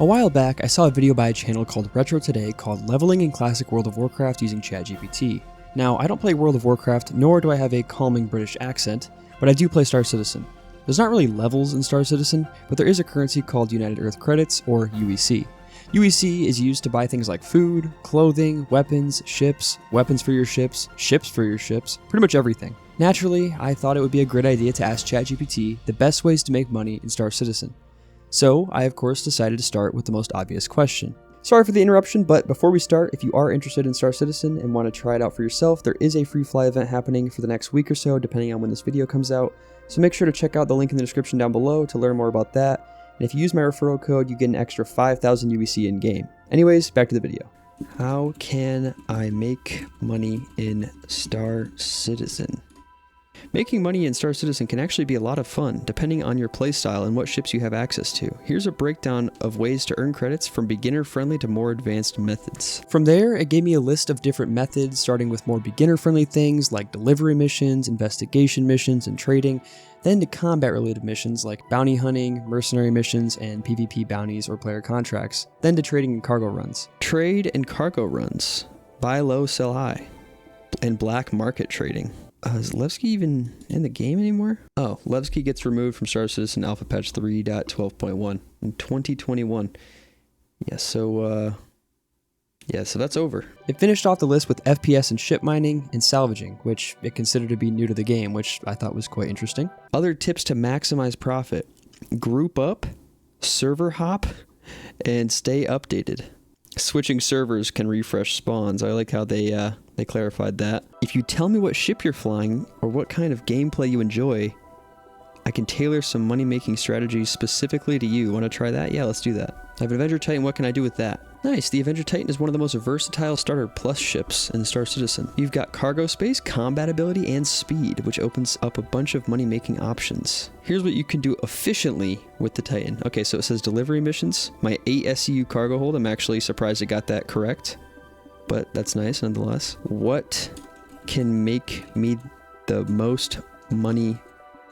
A while back, I saw a video by a channel called Retro Today called Leveling in Classic World of Warcraft using ChatGPT. Now, I don't play World of Warcraft, nor do I have a calming British accent, but I do play Star Citizen. There's not really levels in Star Citizen, but there is a currency called United Earth Credits, or UEC. UEC is used to buy things like food, clothing, weapons, ships, weapons for your ships, pretty much everything. Naturally, I thought it would be a great idea to ask ChatGPT the best ways to make money in Star Citizen. So, I of course decided to start with the most obvious question. Sorry for the interruption, but before we start, if you are interested in Star Citizen and want to try it out for yourself, there is a free fly event happening for the next week or so, depending on when this video comes out. So make sure to check out the link in the description down below to learn more about that. And if you use my referral code, you get an extra 5,000 UEC in-game. Anyways, back to the video. How can I make money in Star Citizen? Making money in Star Citizen can actually be a lot of fun, depending on your playstyle and what ships you have access to. Here's a breakdown of ways to earn credits from beginner-friendly to more advanced methods. From there, it gave me a list of different methods, starting with more beginner-friendly things like delivery missions, investigation missions, and trading, then to combat-related missions like bounty hunting, mercenary missions, and PvP bounties or player contracts, then to trading and cargo runs. Trade and cargo runs. Buy low, sell high. And black market trading. Is Levski even in the game anymore? Oh, Levski gets removed from Star Citizen Alpha Patch 3.12.1 in 2021. Yeah, so that's over. It finished off the list with FPS and ship mining and salvaging, which it considered to be new to the game, which I thought was quite interesting. Other tips to maximize profit. Group up, server hop, and stay updated. Switching servers can refresh spawns. I like how they clarified that. If you tell me what ship you're flying or what kind of gameplay you enjoy, I can tailor some money-making strategies specifically to you. Want to try that? Yeah, let's do that. I have an Avenger Titan. What can I do with that? Nice. The Avenger Titan is one of the most versatile starter plus ships in Star Citizen. You've got cargo space, combat ability, and speed, which opens up a bunch of money-making options. Here's what you can do efficiently with the Titan. Okay, so it says delivery missions. My 8 SCU cargo hold. I'm actually surprised it got that correct, but that's nice nonetheless. What can make me the most money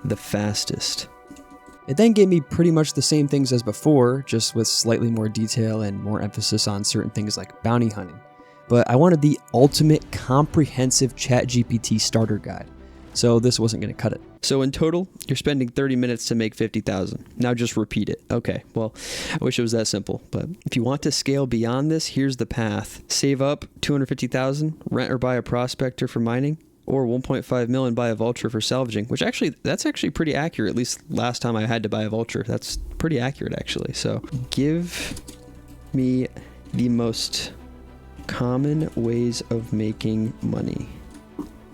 the fastest? It then gave me pretty much the same things as before, just with slightly more detail and more emphasis on certain things like bounty hunting. But I wanted the ultimate comprehensive ChatGPT starter guide, so this wasn't going to cut it. So in total, you're spending 30 minutes to make 50,000. Now just repeat it. Okay, well, I wish it was that simple, but if you want to scale beyond this, here's the path. Save up 250,000, rent or buy a prospector for mining, or 1.5 million buy a vulture for salvaging, which that's actually pretty accurate. At least last time I had to buy a vulture. That's pretty accurate actually. So give me the most common ways of making money.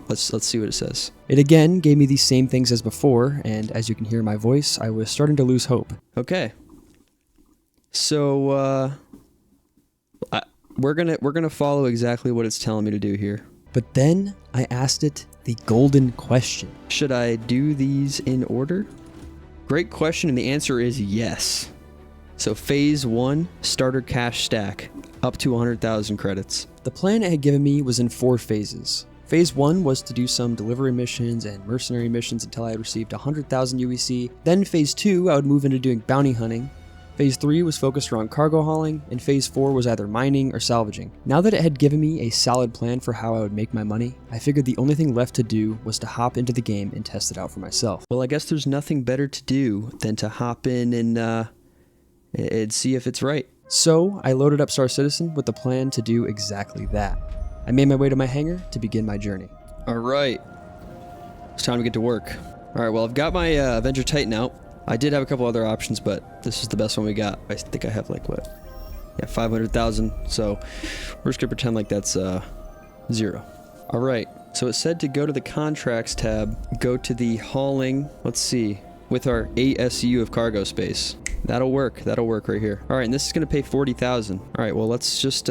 Let's see what it says. It again gave me the same things as before, and as you can hear in my voice, I was starting to lose hope. Okay. So we're gonna follow exactly what it's telling me to do here. But then I asked it the golden question. Should I do these in order? Great question, and the answer is yes. So phase 1, starter cash stack, up to 100,000 credits. The plan it had given me was in 4 phases. Phase 1 was to do some delivery missions and mercenary missions until I had received 100,000 UEC. Then phase 2, I would move into doing bounty hunting. Phase 3 was focused around cargo hauling, and Phase 4 was either mining or salvaging. Now that it had given me a solid plan for how I would make my money, I figured the only thing left to do was to hop into the game and test it out for myself. Well, I guess there's nothing better to do than to hop in and see if it's right. So I loaded up Star Citizen with the plan to do exactly that. I made my way to my hangar to begin my journey. All right, it's time to get to work. All right, well, I've got my Avenger Titan out. I did have a couple other options, but this is the best one we got. I think I have like what? Yeah, 500,000. So we're just gonna pretend like that's 0. All right. So it said to go to the contracts tab, go to the hauling. Let's see, with our 8 SCU of cargo space. That'll work. That'll work right here. All right, and this is gonna pay 40,000. All right. Well, let's just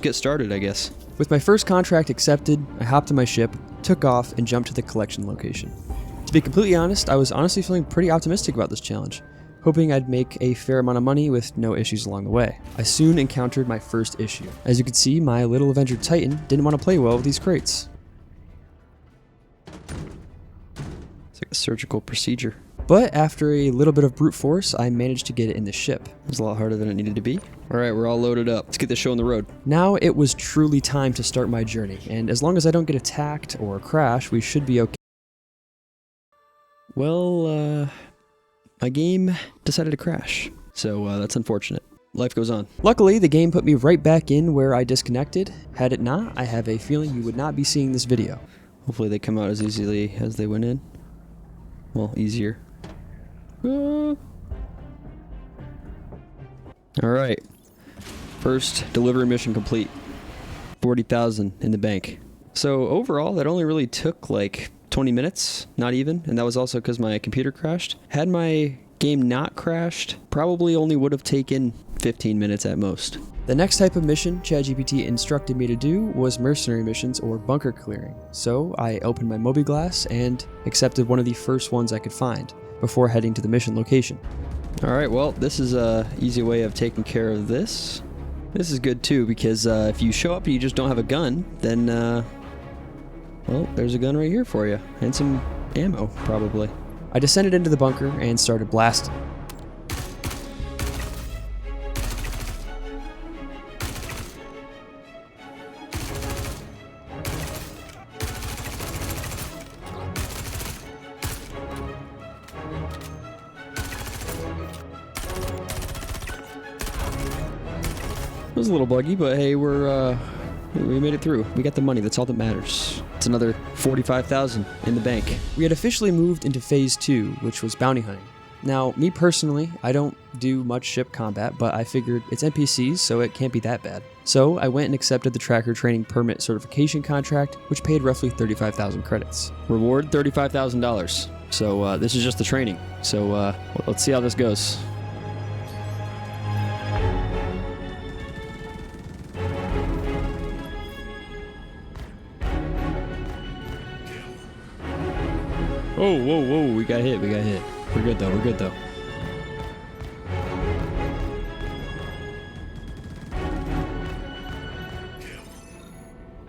get started, I guess. With my first contract accepted, I hopped in my ship, took off, and jumped to the collection location. To be completely honest, I was honestly feeling pretty optimistic about this challenge, hoping I'd make a fair amount of money with no issues along the way. I soon encountered my first issue. As you can see, my little Avenger Titan didn't want to play well with these crates. It's like a surgical procedure. But after a little bit of brute force, I managed to get it in the ship. It was a lot harder than it needed to be. Alright, we're all loaded up. Let's get this show on the road. Now it was truly time to start my journey, and as long as I don't get attacked or crash, we should be okay. Well, my game decided to crash, so that's unfortunate. Life goes on. Luckily, the game put me right back in where I disconnected. Had it not, I have a feeling you would not be seeing this video. Hopefully they come out as easily as they went in. Well, easier. Alright. First delivery mission complete. 40,000 in the bank. So overall, that only really took like 20 minutes, not even, and that was also because my computer crashed. Had my game not crashed, probably only would have taken 15 minutes at most. The next type of mission ChatGPT instructed me to do was mercenary missions or bunker clearing. So I opened my mobiGlass and accepted one of the first ones I could find before heading to the mission location. Alright, well, this is an easy way of taking care of this. This is good too, because if you show up and you just don't have a gun, then, well, there's a gun right here for you. And some ammo, probably. I descended into the bunker and started blasting. It was a little buggy, but hey, we made it through. We got the money. That's all that matters. It's another 45,000 in the bank. We had officially moved into phase 2, which was bounty hunting. Now, me personally, I don't do much ship combat, but I figured it's NPCs, so it can't be that bad. So I went and accepted the tracker training permit certification contract, which paid roughly 35,000 credits. Reward $35,000. So this is just the training. So let's see how this goes. Oh, whoa, whoa, we got hit, we got hit. We're good though, we're good though.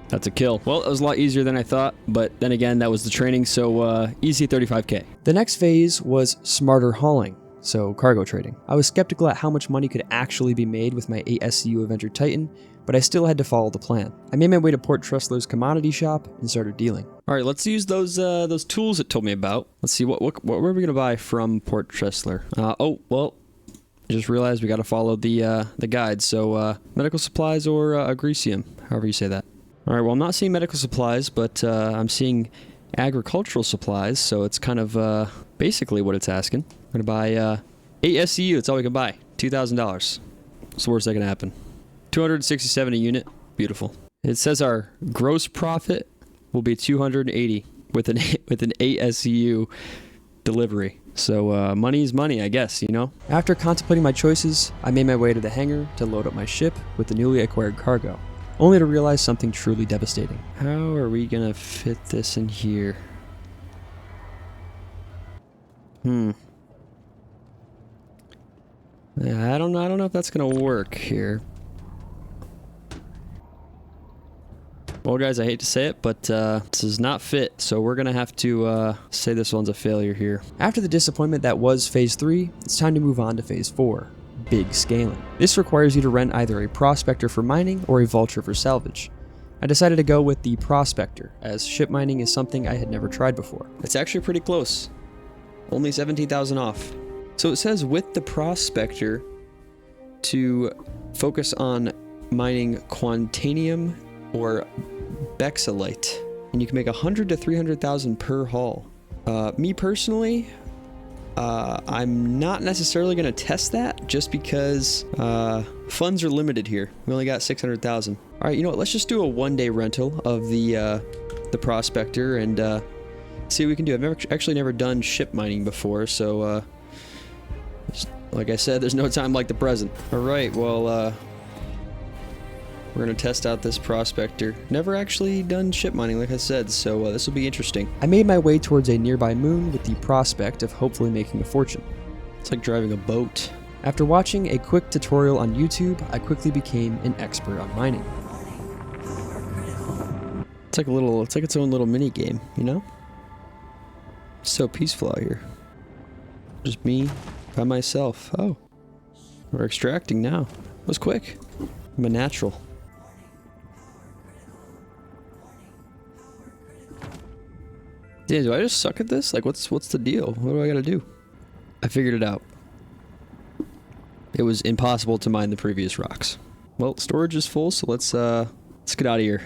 That's a kill. Well, it was a lot easier than I thought, but then again, that was the training, so easy 35k. The next phase was smarter hauling, so cargo trading. I was skeptical at how much money could actually be made with my 8 SCU Avenger Titan, but I still had to follow the plan. I made my way to Port Tressler's commodity shop and started dealing. All right, let's use those tools it told me about. Let's see, what were we gonna buy from Port Tressler? Oh, well, I just realized we gotta follow the guide. So medical supplies or agricium, however you say that. All right, well, I'm not seeing medical supplies, but I'm seeing agricultural supplies, so it's kind of basically what it's asking. I'm gonna buy 8 SCU, that's all we can buy, $2,000. What's the worst that can happen? 267 a unit, beautiful. It says our gross profit will be 280 with an 8 SCU delivery. So money's money, I guess, you know? After contemplating my choices, I made my way to the hangar to load up my ship with the newly acquired cargo, only to realize something truly devastating. How are we gonna fit this in here? Yeah, I don't know if that's gonna work here. Well, guys, I hate to say it, but this does not fit, so we're gonna have to say this one's a failure here. After the disappointment that was Phase 3, it's time to move on to Phase 4, big scaling. This requires you to rent either a prospector for mining or a vulture for salvage. I decided to go with the prospector, as ship mining is something I had never tried before. It's actually pretty close. Only 17,000 off. So it says with the prospector to focus on mining quantanium or bexalite, and you can make 100 to 300,000 per haul. Me personally, I'm not necessarily going to test that just because funds are limited here. We only got 600,000. All right, you know what? Let's just do a one-day rental of the prospector and see what we can do. I've actually never done ship mining before, so like I said, there's no time like the present. All right, well, we're going to test out this prospector. Never actually done ship mining, like I said, so this will be interesting. I made my way towards a nearby moon with the prospect of hopefully making a fortune. It's like driving a boat. After watching a quick tutorial on YouTube, I quickly became an expert on mining. It's like its own little mini game, you know? It's so peaceful out here. Just me by myself. Oh, we're extracting now. That was quick. I'm a natural. Damn, do I just suck at this? Like, what's the deal? What do I gotta do? I figured it out. It was impossible to mine the previous rocks. Well, storage is full, so let's get out of here.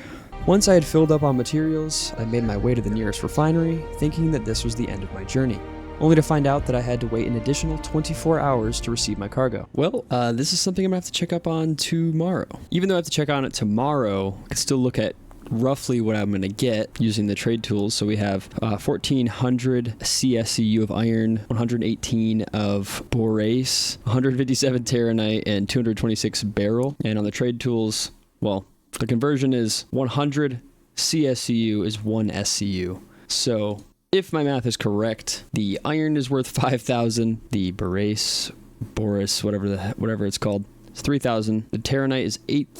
Once I had filled up on materials, I made my way to the nearest refinery, thinking that this was the end of my journey, only to find out that I had to wait an additional 24 hours to receive my cargo. Well, this is something I'm gonna have to check up on tomorrow. Even though I have to check on it tomorrow, I can still look at roughly what I'm going to get using the trade tools. So we have 1400 CSCU of iron, 118 of borace, 157 terranite, and 226 beryl. And on the trade tools, well, the conversion is 100 CSCU is 1 SCU. So if my math is correct, the iron is worth 5,000, the borace, whatever it's called, 3,000. The terranite is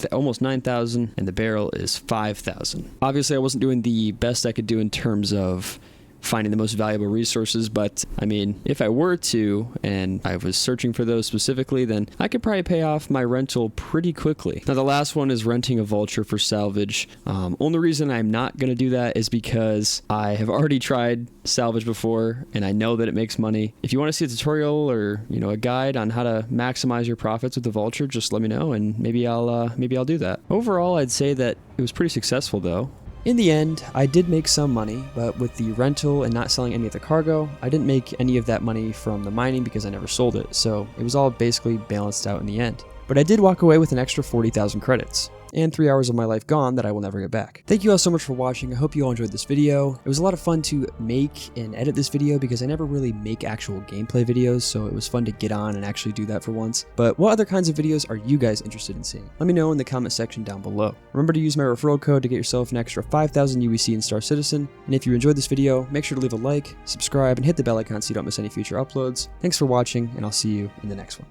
almost 9,000, and the beryl is 5,000. Obviously, I wasn't doing the best I could do in terms of finding the most valuable resources, but I mean, if I were to, and I was searching for those specifically, then I could probably pay off my rental pretty quickly. Now, the last one is renting a vulture for salvage. Only reason I'm not going to do that is because I have already tried salvage before, and I know that it makes money. If you want to see a tutorial or, you know, a guide on how to maximize your profits with the vulture, just let me know, and maybe I'll do that. Overall, I'd say that it was pretty successful, though. In the end, I did make some money, but with the rental and not selling any of the cargo, I didn't make any of that money from the mining because I never sold it, so it was all basically balanced out in the end. But I did walk away with an extra 40,000 credits, and 3 hours of my life gone that I will never get back. Thank you all so much for watching. I hope you all enjoyed this video. It was a lot of fun to make and edit this video because I never really make actual gameplay videos, so it was fun to get on and actually do that for once. But what other kinds of videos are you guys interested in seeing? Let me know in the comment section down below. Remember to use my referral code to get yourself an extra 5,000 UEC in Star Citizen. And if you enjoyed this video, make sure to leave a like, subscribe, and hit the bell icon so you don't miss any future uploads. Thanks for watching, and I'll see you in the next one.